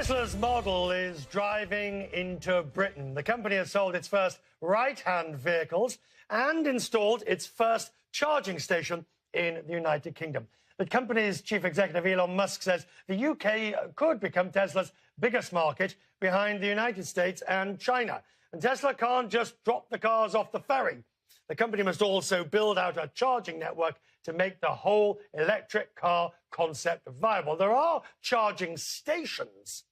Tesla's model is driving into Britain. The company has sold its first right-hand vehicles and installed its first charging station in the United Kingdom. The company's chief executive, Elon Musk, says the UK could become Tesla's biggest market behind the United States and China. And Tesla can't just drop the cars off the ferry. The company must also build out a charging network to make the whole electric car concept viable. There are charging stations,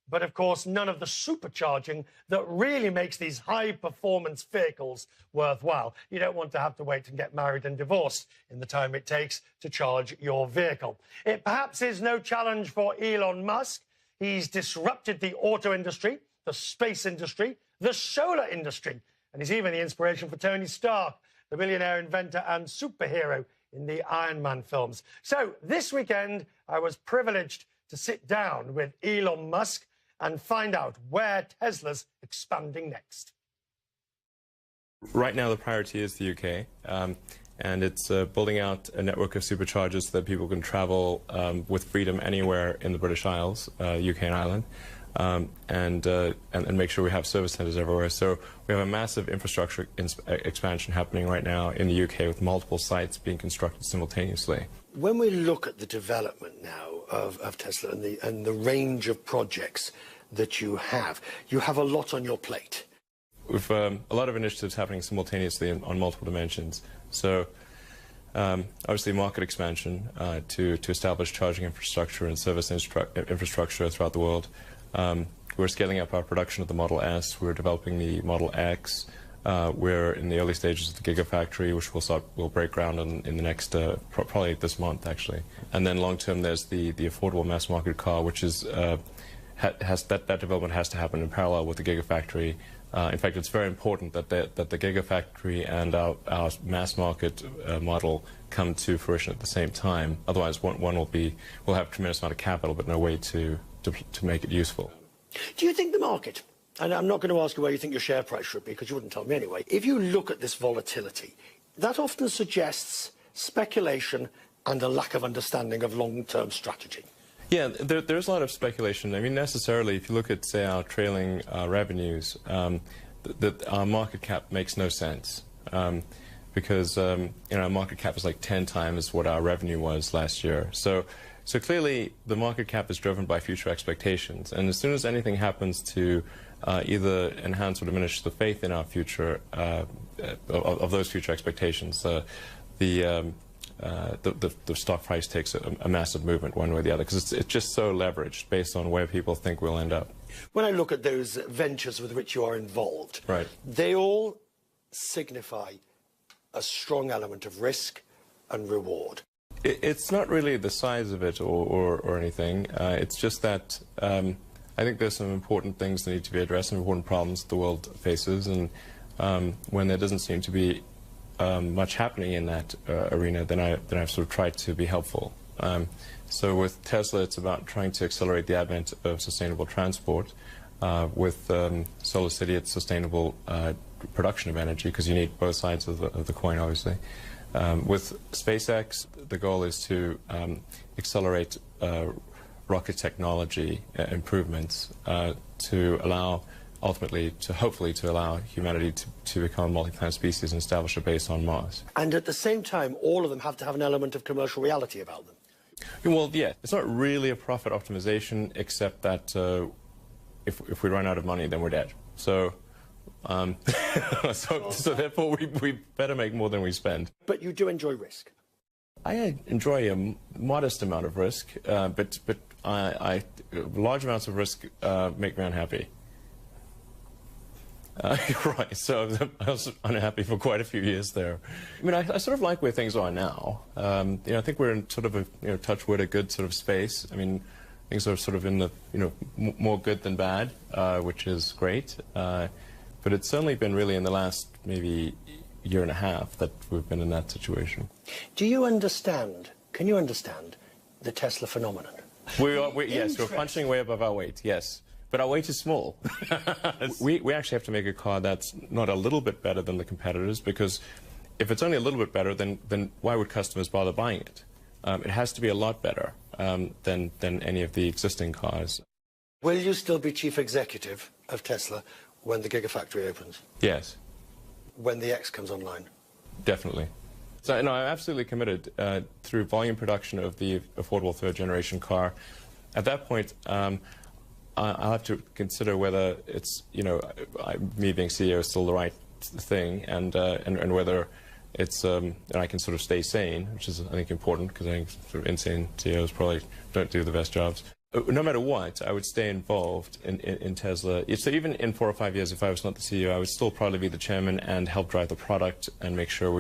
but of course none of the supercharging that really makes these high-performance vehicles worthwhile. You don't want to have to wait and get married and divorced in the time it takes to charge your vehicle. It perhaps is no challenge for Elon Musk. He's disrupted the auto industry, the space industry, the solar industry, and he's even the inspiration for Tony Stark, the billionaire inventor and superhero in the Iron Man films. So this weekend, I was privileged to sit down with Elon Musk and find out where Tesla's expanding next. Right now, the priority is the UK, and it's building out a network of superchargers so that people can travel with freedom anywhere in the British Isles, UK and Ireland. And make sure we have service centers everywhere. So we have a massive infrastructure expansion happening right now in the UK with multiple sites being constructed simultaneously. When we look at the development now of Tesla and the range of projects that you have a lot on your plate. We've a lot of initiatives happening simultaneously on multiple dimensions. So obviously market expansion to establish charging infrastructure and service infrastructure throughout the world. We're scaling up our production of the Model S. We're developing the Model X. We're in the early stages of the Gigafactory, which we'll break ground in the next, probably this month, actually. And then long term, there's the affordable mass market car, which is that development has to happen in parallel with the Gigafactory. In fact, it's very important that the Gigafactory and our mass market model come to fruition at the same time. Otherwise, one will have a tremendous amount of capital, but no way to make it useful. Do you think the market, and I'm not going to ask you where you think your share price should be, because you wouldn't tell me anyway, if you look at this volatility, that often suggests speculation and a lack of understanding of long-term strategy? Yeah, there's a lot of speculation. I mean, necessarily, if you look at, say, our trailing revenues, our market cap makes no sense. Because our market cap is like 10 times what our revenue was last year. So clearly, the market cap is driven by future expectations, and as soon as anything happens to either enhance or diminish the faith in our future, of those future expectations, the stock price takes a massive movement one way or the other, because it's just so leveraged based on where people think we'll end up. When I look at those ventures with which you are involved, right, they all signify a strong element of risk and reward. It's not really the size of it or anything. It's just that I think there's some important things that need to be addressed, some important problems the world faces, and when there doesn't seem to be much happening in that arena, then I've sort of tried to be helpful. So with Tesla, it's about trying to accelerate the advent of sustainable transport. With SolarCity, it's sustainable production of energy, because you need both sides of the coin, obviously. With SpaceX, the goal is to accelerate rocket technology improvements to allow, ultimately, hopefully to allow humanity to become a multi-planet species and establish a base on Mars. And at the same time, all of them have to have an element of commercial reality about them. Well, yeah, it's not really a profit optimization, except that if we run out of money, then we're dead. So so therefore, we better make more than we spend. But you do enjoy risk? I enjoy a modest amount of risk, but large amounts of risk make me unhappy. Right, so I was unhappy for quite a few years there. I mean, I sort of like where things are now. I think we're in sort of a, touch wood, a good sort of space. I mean, things are sort of in the, more good than bad, which is great. But it's certainly been really in the last maybe year and a half that we've been in that situation. Do you understand, can you understand the Tesla phenomenon? Yes, we're punching way above our weight, yes. But our weight is small. we actually have to make a car that's not a little bit better than the competitors, because if it's only a little bit better, then why would customers bother buying it? It has to be a lot better than any of the existing cars. Will you still be chief executive of Tesla when the Gigafactory opens? Yes. When the X comes online? Definitely. So, no, I'm absolutely committed through volume production of the affordable third-generation car. At that point, I'll have to consider whether it's, me being CEO is still the right thing, and whether it's, and I can sort of stay sane, which is, I think, important, because I think sort of insane CEOs probably don't do the best jobs. No matter what, I would stay involved in Tesla. So even in 4 or 5 years, if I was not the CEO, I would still probably be the chairman and help drive the product and make sure